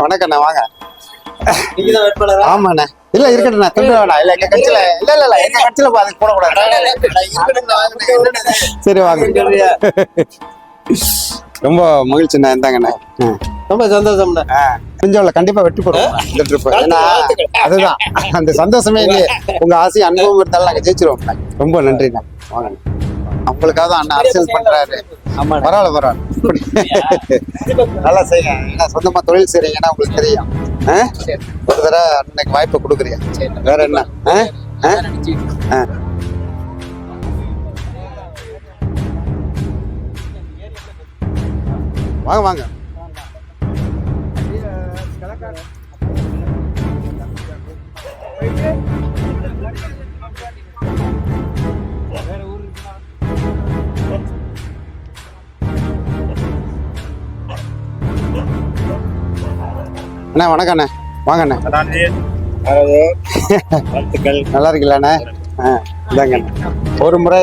வணக்கண்ணா வாங்க. ஆமாண்ணா இல்ல இருக்கட்டும்ண்ணா திரும்ப வேணாம். இல்ல எங்க கட்சியில இல்ல எங்க கட்சியில அதுக்கு போடக்கூடாது. சரி வாங்க. ரொம்ப மகிழ்ச்சிண்ணா. இருந்தாங்கண்ணா. ரொம்ப சந்தோஷம்ண்ணா. கொஞ்சம் கண்டிப்பா வெற்றி போடுவோம் இந்த ட்ரிப். ஏன்னா அதுதான் அந்த சந்தோஷமே இல்லையே. உங்க ஆசை அனுபவம் இருந்தாலும் நாங்க ஜெயிச்சிருவோம். ரொம்ப நன்றிண்ணா. வாங்க. உங்களுக்காக தான் அண்ணா அரசியல் பண்றாரு. பரவாயில்ல நல்லா செய்யுங்க. ஏன்னா சொந்தமா தொழில் செய்றீங்கன்னா உங்களுக்கு தெரியும். ஒரு தடவை அன்னைக்கு வாய்ப்பை கொடுக்குறியா? வேற என்ன? வாங்க வாங்க. அண்ணா வணக்கம் அண்ணா. வாங்க அண்ணா. நல்லா இருக்கீங்களாண்ணா? இதாங்க ஒரு முறை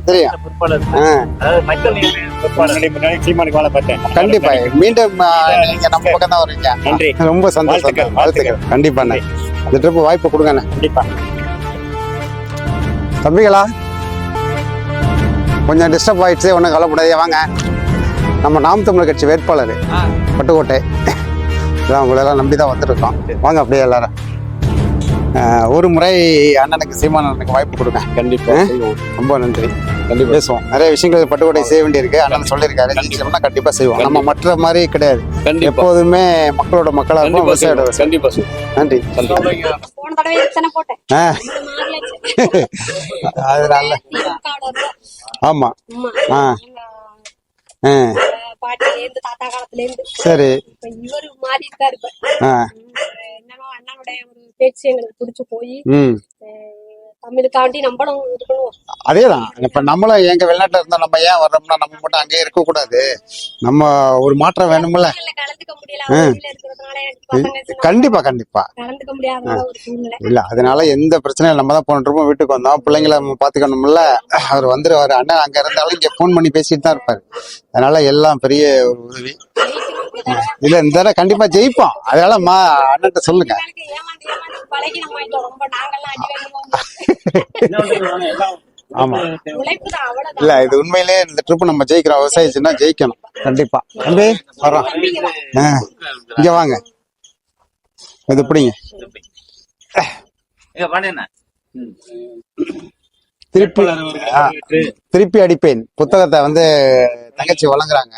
தெரியும். கண்டிப்பா மீண்டும் நீங்க நம்ம பக்கம் தான் வருவீங்க. நன்றி. ரொம்ப சந்தோஷம். வாழ்த்துக்கள். கண்டிப்பா அண்ணா. இந்த ட்ரிப் வாய்ப்பு கொடுங்க அண்ணா. கண்டிப்பா. தம்பிகளா கொஞ்சம் டிஸ்டர்ப் ஆயிடுச்சு. ஒன்றும் கவலைப்படாதே. வாங்க. நம்ம நாம் தமிழர் கட்சி வேட்பாளர் பட்டுக்கோட்டை. இதான் உங்களெல்லாம் நம்பி தான் வந்துருக்கோம். வாங்க அப்படியே எல்லாரும். ஒரு முறை அண்ணனுக்கு சீமான் அண்ணனுக்கு வாய்ப்பு கொடுங்க. கண்டிப்பா. ரொம்ப நன்றி. கண்டிப்பா பேசுவோம். நிறைய விஷயங்கள் பட்டுக்கோட்டை செய்ய வேண்டியிருக்கு. அண்ணன் சொல்லியிருக்காரு. ஜெயிச்சோம்னா கண்டிப்பா செய்வோம். நம்ம மற்ற மாதிரி கிடையாது. எப்போதுமே மக்களோட மக்களா இருக்கும். விவசாயோட. கண்டிப்பா. நன்றி. அதனால ஆமா. தாத்தா காலத்துல இருந்து சரி இவரு மாறி இருக்காரு. என்னன்னா அண்ணனுடைய ஒரு பேச்சு எங்களுக்கு பிடிச்சு போய் தமிழுக்காண்டி நம்மளும் இருக்கணும். அதேதான். இப்ப நம்மளும் எங்க வெளிநாட்டுல இருந்தா நம்ம ஏன் வர்றோம்னா நம்ம மட்டும் அங்கேயே இருக்க கூடாது. நம்ம ஒரு மாற்றம் வேணும்ல. கலந்துக்க முடியல. கண்டிப்பா கண்டிப்பா கலந்துக்க முடியாத ஒரு சூழ்நிலை இல்ல. அதனால எந்த பிரச்சனையும் நம்ம தான் போனோம். வீட்டுக்கு வந்தோம். பிள்ளைங்களை நம்ம பாத்துக்கணும்ல. அவர் வந்துருவாரு. அண்ணன் அங்க இருந்தாலும் இங்க போன் பண்ணி பேசிட்டு தான் இருப்பாரு. அதனால எல்லாம் பெரிய ஒரு உதவி. இல்ல இந்த தடவை கண்டிப்பா ஜெயிப்போம். அதனால அண்ணன் சொல்லுங்க. ஆமா இல்ல இது உண்மையிலே இந்த ட்ரிப் நம்ம ஜெயிக்கிறோம். விவசாயிச்சுன்னா ஜெயிக்கணும். கண்டிப்பா. தம்பி வரோம். இங்க வாங்க. இது பிடிங்க. திருப்பி அடிப்பேன் புத்தகத்தை தங்கச்சி வழங்குறாங்க.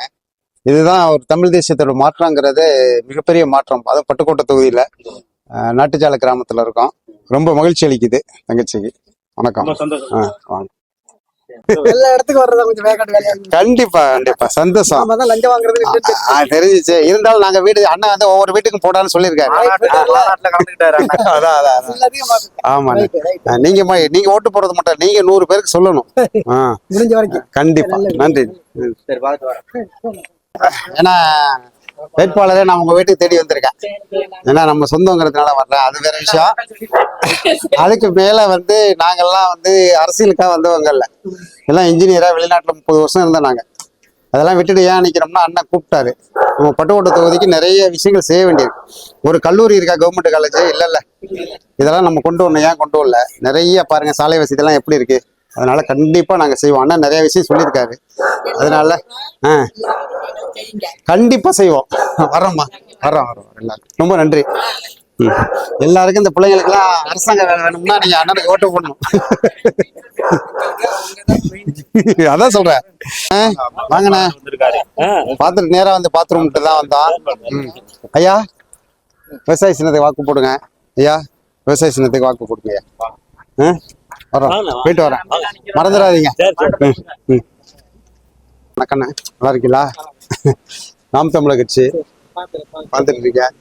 இதுதான் ஒரு தமிழ் தேசியத்தோட மாற்றங்கிறது மிகப்பெரிய மாற்றம். அதாவது பட்டுக்கோட்டை தொகுதியில நாட்டுச்சாலை கிராமத்துல இருக்கோம். ரொம்ப மகிழ்ச்சி அளிக்குது தங்கச்சிக்கு. வணக்கம். வாங்க. எல்லா இடத்துக்கும் வர்றதா கொஞ்சம் கண்டிப்பா கண்டிப்பா சந்தோஷம். லஞ்சம் வாங்குறது தெரிஞ்சிச்சு. இருந்தாலும் நாங்க வீடு அண்ணன் ஒவ்வொரு வீட்டுக்கும் போடான்னு சொல்லியிருக்காரு. ஆமா. நீங்க ஓட்டு போடுறது மட்டும் நீங்க 100 பேருக்கு சொல்லணும். முடிஞ்ச வரைக்கும். கண்டிப்பா. நன்றி. ஏன்னா வேட்பாளரே நான் உங்க வீட்டுக்கு தேடி வந்திருக்கேன். ஏன்னா நம்ம சொந்தங்கிறதுனால வர்றேன். அது வேற விஷயம். அதுக்கு மேல நாங்கெல்லாம் அரசியலுக்காக வந்தவங்க இல்ல. எல்லாம் இன்ஜினியரா வெளிநாட்டுல 30 வருஷம் இருந்தோம் நாங்க. அதெல்லாம் விட்டுட்டு ஏன் நினைக்கிறோம்னா அண்ணன் கூப்பிட்டாரு. நம்ம பட்டுக்கோட்டை தொகுதிக்கு நிறைய விஷயங்கள் செய்ய வேண்டியிருக்கு. ஒரு கல்லூரி இருக்கா கவர்மெண்ட் காலேஜ் இல்ல. இதெல்லாம் நம்ம கொண்டு வரணும். ஏன் கொண்டு வரல? நிறைய பாருங்க சாலை வசதி எல்லாம் எப்படி இருக்கு. அதனால கண்டிப்பா நாங்க செய்வோம். அண்ணா நிறைய விஷயம் சொல்லியிருக்காரு. அதனால கண்டிப்பா செய்வோம். வர்றோம்மா. வர்றோம் எல்லாரும். ரொம்ப நன்றி. எல்லாருக்கும் இந்த பிள்ளைங்களுக்கு எல்லாம் அரசாங்க வேலை வேணும்னா நீங்க அண்ணனுக்கு ஓட்டு போடணும். அதான் சொல்றேன். வாங்கண்ணா. பாத்துட்டு நேரா பாத்ரூம் தான் வந்தோம். ஐயா விவசாய சின்னத்துக்கு வாக்கு போடுங்க. ஐயா விவசாய சின்னத்துக்கு வாக்கு போடுங்க. ஐயா வரோம். போயிட்டு வரேன். மறந்துடாதீங்க. வணக்கண்ணா. நல்லா இருக்கீங்களா? நாம் தமிழர் கட்சி பார்த்துட்டு இருக்கேன்.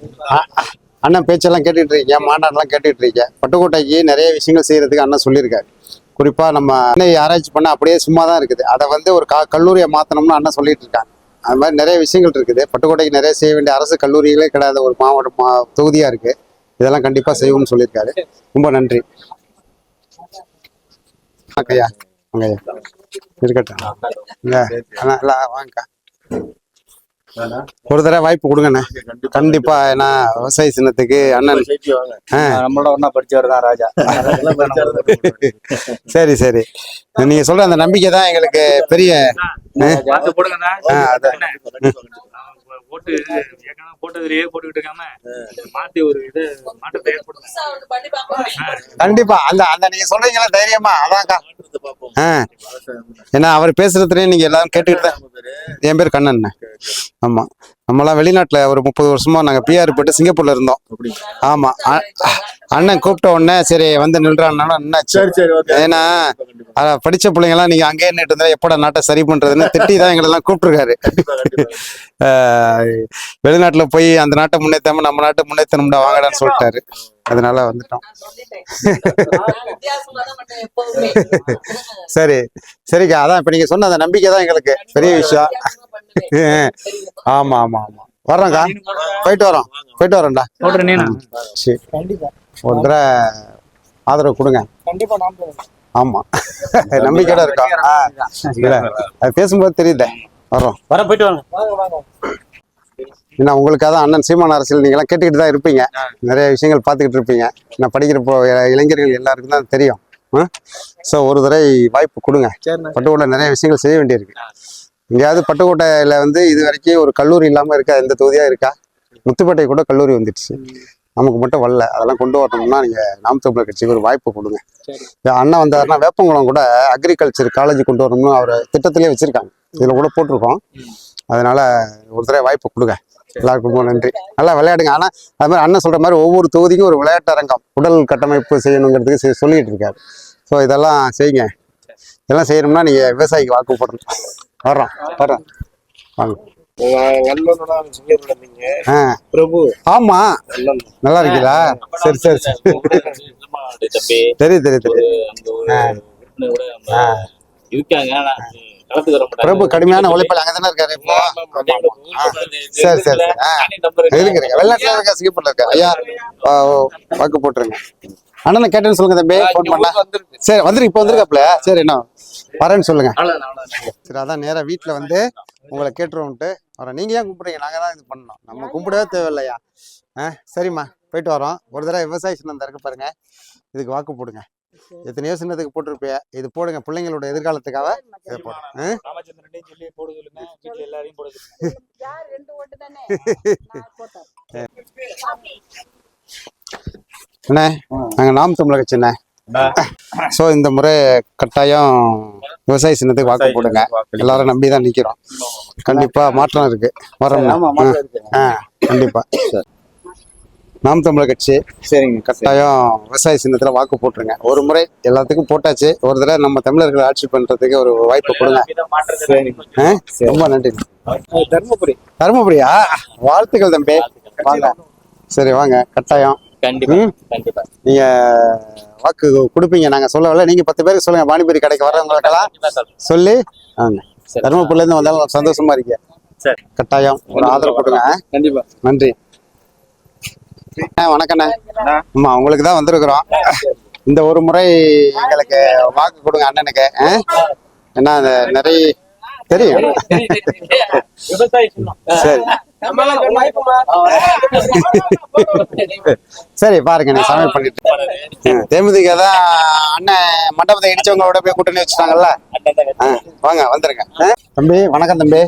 அண்ணன் பேச்செல்லாம் கேட்டுட்டு இருக்கீங்க. மாநாடுலாம் கேட்டுட்டு இருக்கேன். பட்டுக்கோட்டைக்கு நிறைய விஷயங்கள் செய்யறதுக்கு அண்ணன் சொல்லியிருக்காரு. குறிப்பா நம்ம ஆராய்ச்சி பண்ண அப்படியே சும்மா தான் இருக்குது. அதை ஒரு கல்லூரியை மாத்தணும்னு அண்ணன் சொல்லிட்டு இருக்காங்க. அது மாதிரி நிறைய விஷயங்கள் இருக்குது. பட்டுக்கோட்டைக்கு நிறைய செய்ய வேண்டிய அரசு கல்லூரிகளே கிடையாது. ஒரு மாவட்டம் தொகுதியா இருக்கு. இதெல்லாம் கண்டிப்பா செய்வோம்னு சொல்லியிருக்காரு. ரொம்ப நன்றி. ஐயா வாங்கய்யா இருக்கட்டும். வாங்கக்கா. ஒரு தடவை வாய்ப்பு கொடுங்கண்ணே. கண்டிப்பா. ஏன்னா விவசாய சின்னத்துக்கு அண்ணன் நம்மளோட ஒன்னா படிச்சவர் தான் ராஜா. சரி சரி, நீங்க சொல்ற அந்த நம்பிக்கை தான் எங்களுக்கு பெரிய. போட்டு ஏற்கனவே போட்டதுலயே போட்டுக்கிட்டு இருக்காம மாத்தி ஒரு இது மாற்றத்தை ஏற்படுத்தும். கண்டிப்பா. அந்த அந்த நீங்க சொல்றீங்களா தைரியமா, அதான்க்கா. ஏன்னா அவர் பேசுறதுலயே நீங்க எல்லாரும் கேட்டுக்கிட்டு தான். என் பேர் கண்ணன். ஆமா, நம்மளாம் வெளிநாட்டுல ஒரு 30 வருஷமா நாங்க பிஆர் போட்டு சிங்கப்பூர்ல இருந்தோம். ஆமா, அண்ணன் கூப்பிட்ட உடனே சரி வந்து நின்றான்னாலும் என்னாச்சு. ஏன்னா படிச்ச பிள்ளைங்க எல்லாம் நீங்க அங்கே நின்றுட்டு இருந்தா எப்படா நாட்டை சரி பண்றதுன்னு திட்டி தான் எங்களை எல்லாம் கூப்பிட்டுருக்காரு. வெளிநாட்டுல போய் அந்த நாட்டை முன்னேற்றாம நம்ம நாட்டை முன்னேற்றணும்டா வாங்கடான்னு சொல்லிட்டாரு. அதனால வந்துட்டோம். சரி சரிக்கா, அதான் இப்ப நீங்க சொன்ன அந்த நம்பிக்கை தான் எங்களுக்கு பெரிய விஷயம். ஆமா ஆமா ஆமா, வர்றோம்க்கா. போயிட்டு வரோம்டா. சரி, ஒரு தடவை ஆதரவு கொடுங்க. ஆமா, நம்பிக்கையோட இருக்கோம். இல்ல அது பேசும்போது தெரியுது. வர்றோம், போயிட்டு வாங்க. ஏன்னா உங்களுக்காக தான் அண்ணன் சீமான் அரசியல் நீங்களாம் கேட்டுக்கிட்டு தான் இருப்பீங்க, நிறைய விஷயங்கள் பார்த்துக்கிட்டு இருப்பீங்க. நான் படிக்கிறப்போ இளைஞர்கள் எல்லாருக்கும் தான் தெரியும். ஸோ ஒரு தடவை வாய்ப்பு கொடுங்க. பட்டுக்கோட்டை நிறைய விஷயங்கள் செய்ய வேண்டியிருக்கு. எங்கேயாவது பட்டுக்கோட்டையில வந்து இது வரைக்கும் ஒரு கல்லூரி இல்லாமல் இருக்கா? எந்த தொகுதியாக இருக்கா? முத்துப்பேட்டை கூட கல்லூரி வந்துடுச்சு, நமக்கு மட்டும் வரல. அதெல்லாம் கொண்டு வரணும்னா நீங்கள் நாம் தமிழர் கட்சிக்கு ஒரு வாய்ப்பு கொடுங்க. அண்ணா வந்தாருன்னா வேப்பங்குளம் கூட அக்ரிகல்ச்சர் காலேஜ் கொண்டு வரணும்னு அவர் திட்டத்திலே வச்சிருக்காங்க, இதில் கூட போட்டிருக்கோம். அதனால ஒரு தடவை வாய்ப்பு கொடுங்க. எல்லாருக்கும் ரொம்ப நன்றி. நல்லா விளையாடுங்க. ஆனால் அது மாதிரி அண்ணன் சொல்ற மாதிரி ஒவ்வொரு தொகுதிக்கும் ஒரு விளையாட்டு அரங்கம், உடல் கட்டமைப்பு செய்யணுங்கிறதுக்கு சொல்லிட்டு இருக்காரு. ஸோ இதெல்லாம் செய்யுங்க. இதெல்லாம் செய்யணும்னா நீங்க விவசாயிக்கு வாக்கு போடணும். வர்றோம் வாங்க. பிரபு, ஆமா, நல்லா இருக்கீங்களா? சரி சரி சரி, தெரியுது. பிரபு கடுமையான உழைப்பாளி, அங்கதானே இருக்காரு இப்போ. சரி சரி, இருக்கு வெளிநாட்டுல இருக்கா, சிங்கப்பூர்ல இருக்கா. ஐயா வாக்கு போட்டுருங்க. அண்ணனை கேட்டேன்னு சொல்லுங்க தம்பி, போன் பண்ணா. சரி வந்துருக்கு, இப்போ வந்துருக்காப்ல. சரி, என்ன வரேன்னு சொல்லுங்க. சரி, அதான் நேரா வீட்டுல வந்து உங்களை கேட்டுருவோம்ட்டு வரோம். நீங்க ஏன் கும்பிடுறீங்க? நாங்க தான் இது பண்ணோம், நம்ம கும்பிடவே தேவையில்லையா? சரிம்மா, போயிட்டு வரோம். ஒரு தடவை விவசாய சின்னம் இருக்கு பாருங்க, இதுக்கு வாக்கு போடுங்க. எத்தனையோ சின்னத்துக்கு போட்டிருப்பிய, இது போடுங்க. பிள்ளைங்களோட எதிர்காலத்துக்காக இதை போடுங்க. அண்ணே, நாங்க நாம் தமிழர் கட்சிண்ணே. ஸோ இந்த முறை கட்டாயம் விவசாய சின்னத்துக்கு வாக்கு போடுங்க. எல்லாரும் நம்பி தான் நிக்கிறோம். கண்டிப்பா மாற்றம் இருக்கு. வரோம். கண்டிப்பா நாம் தமிழர் கட்சி. சரிங்க, கட்டாயம் விவசாய சின்னத்துல வாக்கு போட்டுருங்க. ஒரு முறை எல்லாத்துக்கும் போட்டாச்சு, ஒரு தடவை நம்ம தமிழர்களை ஆட்சி பண்றதுக்கு ஒரு வாய்ப்பு கொடுங்க. ரொம்ப நன்றி. தருமபுரியா? வாழ்த்துக்கள் தம்பி, வாங்க. சரி வாங்க, கட்டாயம் நீங்க வாக்கு கொடுப்பீங்க. நாங்க சொல்லவில்லை, நீங்க 10 பேருக்கு சொல்லுங்க. பானிபூரி கடைக்கு வர்றவங்களுக்கெல்லாம் சொல்லி தருமபுரில இருந்து வந்தாலும் சந்தோஷமா இருக்கீங்க. கட்டாயம் ஒரு ஆதரவு கொடுங்க. கண்டிப்பா நன்றி. வணக்கண்ணே. ஆமா, உங்களுக்கு தான் வந்திருக்கிறோம். இந்த ஒரு முறை எங்களுக்கு வாக்கு கொடுங்க அண்ணனுக்கு. ஏன்னா நிறைய தெரியும். சரி சரி, பாருங்க, நீ சமையல் பண்ணிட்டு தேமுதிக தான் அண்ணன் மண்டபத்தை இடிச்சவங்களோட போய் கூட்டணி வச்சுட்டாங்கல்ல. வாங்க, வந்துருங்க. தம்பி வணக்கம் தம்பி,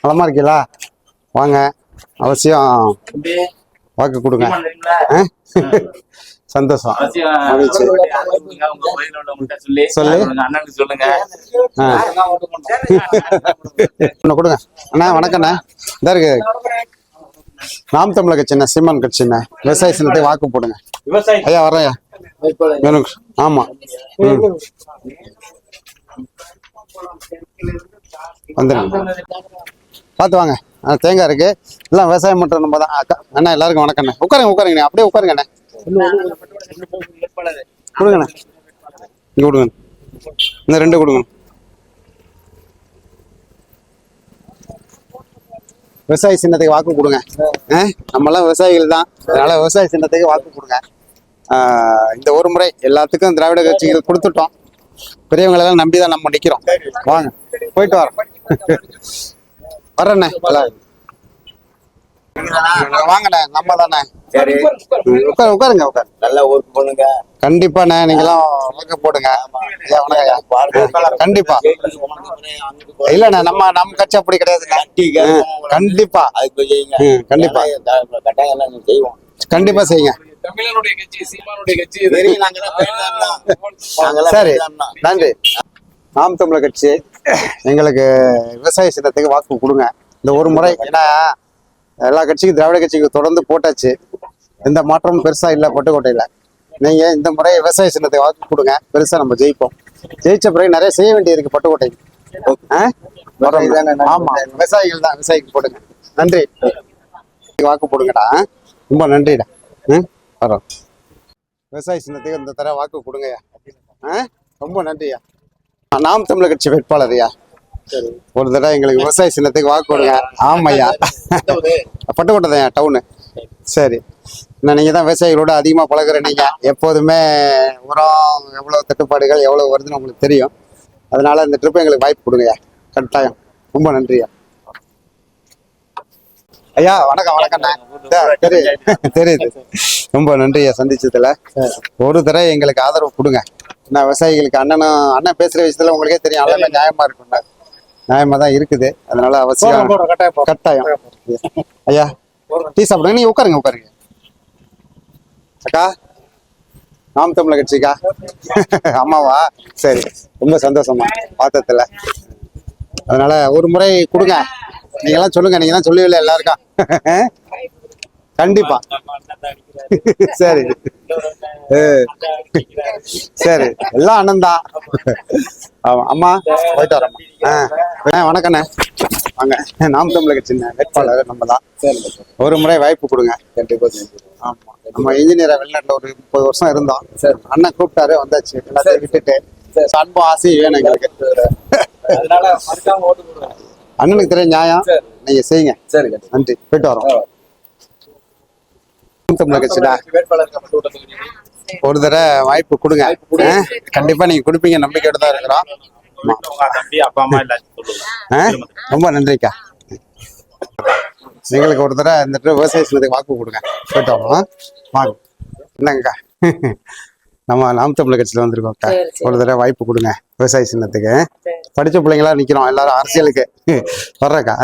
நலமா இருக்கீங்களா? வாங்க, அவசியம் வாக்கு கொடுங்க. சந்தோஷம், சொல்லி கொடுங்க. அண்ணா வணக்கண்ணா, இதா இருக்கு நாம் தமிழர் கட்சிண்ணா, சீமான் கட்சிண்ணா. விவசாய சின்னத்தை வாக்கு போடுங்க. ஐயா வரையா? ஆமா, வந்துருங்க, பார்த்து வாங்க. தேங்காய் இருக்கு, எல்லாம் விவசாயம் மட்டும் நம்ம தான். அக்கா அண்ணா எல்லாருக்கும் வணக்கண்ணே. உட்காருங்க, அப்படியே உட்காருங்கண்ணே. கொடுங்கண்ணே, இங்க கொடுங்க, இந்த 2 கொடுங்க. விவசாய சின்னத்துக்கு வாக்கு கொடுங்க. நம்மளாம் விவசாயிகள் தான், அதனால விவசாய சின்னத்துக்கு வாக்கு கொடுங்க. இந்த ஒரு முறை எல்லாத்துக்கும் திராவிட கட்சிகள் கொடுத்துட்டோம். பெரியவங்களெல்லாம் நம்பி தான் நம்ம நிக்கிறோம். வாங்க, போயிட்டு வரோம். வர்றேண்ணே. வாங்கண்ணே, நம்ம தானே. சரி உட்காருங்க உட்காரு. நல்லா ஒர்க் பண்ணுங்க. கண்டிப்பாண்ணே, நீங்களும் வாக்கு போடுங்க. ஐயா, வணக்கம் ஐயா. கண்டிப்பா இல்லண்ணே, நம்ம கட்சி அப்படி கிடையாதுங்க. கண்டிப்பா அதுக்கு செய்யுங்க. கண்டிப்பா கட்டாயம் எல்லாம் நீங்க செய்வோம். கண்டிப்பா செய்யுங்க. தமிழனுடைய கட்சி, சீமானுடைய கட்சி இது. சரி, நாங்கெல்லாம் பயன்தான்தான். நாங்கெல்லாம் சரி, பயன்தான்தான். நன்றி. நாம் தமிழர் கட்சி எங்களுக்கு விவசாய சின்னத்துக்கு வாக்கு கொடுங்க. இந்த ஒரு முறை, ஏன்னா எல்லா கட்சிக்கும் திராவிட கட்சிக்கு தொடர்ந்து போட்டாச்சு, எந்த மாற்றமும் பெருசா இல்லை பட்டுக்கோட்டையில. நீங்க இந்த முறை விவசாய சின்னத்துக்கு வாக்கு கொடுங்க, பெருசா நம்ம ஜெயிப்போம். ஜெயிச்ச பிறகு நிறைய செய்ய வேண்டியிருக்கு பட்டுக்கோட்டைக்கு. ஆமா, விவசாயிகள் தான், விவசாயிக்கு போடுங்க. நன்றி, வாக்கு போடுங்கடா. ரொம்ப நன்றிடா. வரோம். விவசாய சின்னத்துக்கு இந்த தடவை வாக்கு கொடுங்கய்யா. ரொம்ப நன்றியா. நாம் தமிழர் கட்சி வேட்பாளர்யா, ஒரு தடவை எங்களுக்கு விவசாய சின்னத்துக்கு வாக்கு கொடுங்க. ஆமாய்யா, பட்டுக்கோட்டை தான் டவுனு. சரி, இன்னும் நீங்க தான் விவசாயிகளோட அதிகமா பழகுற, நீங்க எப்போதுமே உரம் எவ்வளவு தட்டுப்பாடுகள் எவ்வளவு வருதுன்னு உங்களுக்கு தெரியும். அதனால இந்த ட்ரிப் எங்களுக்கு வாய்ப்பு கொடுங்கய்யா, கட்டாயம். ரொம்ப நன்றியா. ஐயா, வணக்கம். வணக்கம்ண்ணா. தெரியுது. ரொம்ப நன்றியா சந்திச்சதுல. ஒரு தடவை எங்களுக்கு ஆதரவு கொடுங்க. நான் விவசாயிகளுக்கு அண்ணன் பேசுற விஷயத்துல உங்களுக்கே தெரியும், எல்லாமே நியாயமா இருக்கும்ல. நியாயமா தான் இருக்குது. அதனால அவசியம் கட்டாயம். ஐயா, டீ சாப்பிடுங்க. நீங்க உட்காருங்க. அக்கா, நாம் தமிழர் கட்சிக்கா? அம்மாவா? சரி, ரொம்ப சந்தோஷமா பார்த்ததுல. அதனால ஒரு முறை கொடுங்க. நீங்க எல்லாம் சொல்லுங்க, நீங்க தான் சொல்லவே இல்லை எல்லாருக்கும். கண்டிப்பா. சரி சரி, எல்லாம் அண்ணன் தான். ஆமா, அம்மா போயிட்டு வரம்மா. வணக்கண்ணே, வாங்க. நாம் தமிழர் கட்சி வேட்பாளர் நம்ம தான். ஒரு முறை வாய்ப்பு கொடுங்க. கண்டிப்பா. ஆமா, நம்ம இன்ஜினியரா வெளிநாட்டுல ஒரு 30 வருஷம் இருந்தோம். சரி, அண்ணன் கூப்பிட்டாரு, வந்தாச்சு. எல்லாத்தையும் விட்டுட்டு அன்பும் ஆசையும் வேணும் எங்களுக்கு. அதனால மறக்காம ஓட்டு போடுங்க. அண்ணனுக்கு தெரியும் நியாயம், நீங்க செய்யுங்க. சரி, நன்றி, போயிட்டு வரோம். தமிழர் கட்சிடா, வேட்பாளருக்கு மட்டும் ஓட்டு போடுங்க. ஒரு தடவை வாய்ப்பு கொடுங்க. கண்டிப்பா நீங்க கொடுப்பீங்க, நம்பிக்கையோட தான் இருக்கிறோம். தம்பி, அப்பா, அம்மா எல்லாரும் ரொம்ப நன்றிக்கா. எங்களுக்கு ஒரு தடவை இந்த விவசாய சின்னத்துக்கு வாக்கு கொடுங்க. போயிட்டு வரோம். வாங்க. என்னங்கக்கா, நம்ம நாம் தமிழர் கட்சியில வந்திருக்கோம்க்கா. ஒரு தடவை வாய்ப்பு கொடுங்க விவசாய சின்னத்துக்கு. படிச்ச பிள்ளைங்களா நிக்கிறோம், எல்லாரும் அரசியலுக்கு வர்றக்கா.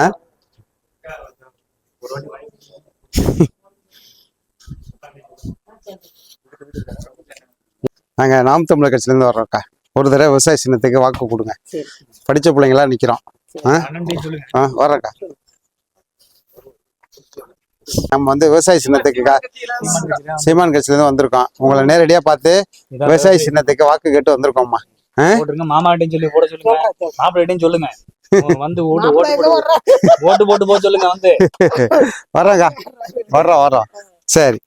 நாங்க நாம் தமிழர் கட்சியில இருந்து வர்றோம்க்கா. ஒரு தடவை விவசாய சின்னத்துக்கு வாக்கு கொடுங்க. படிச்ச பிள்ளைங்களா நிக்கிறோம். வர்றக்கா. நம்ம வந்து விவசாய சின்னத்துக்குக்கா சீமான் கட்சியில இருந்து வந்திருக்கோம். உங்களை நேரடியா பார்த்து விவசாய சின்னத்துக்கு வாக்கு கேட்டு வந்திருக்கோம்மா. மாமாட்டையும் சொல்லி போட சொல்லுங்க, மாப்பிள்ளையும் சொல்லுங்க, வந்து ஓட்டு போட்டு போக சொல்லுங்க. வந்து வர்றோம். சரி.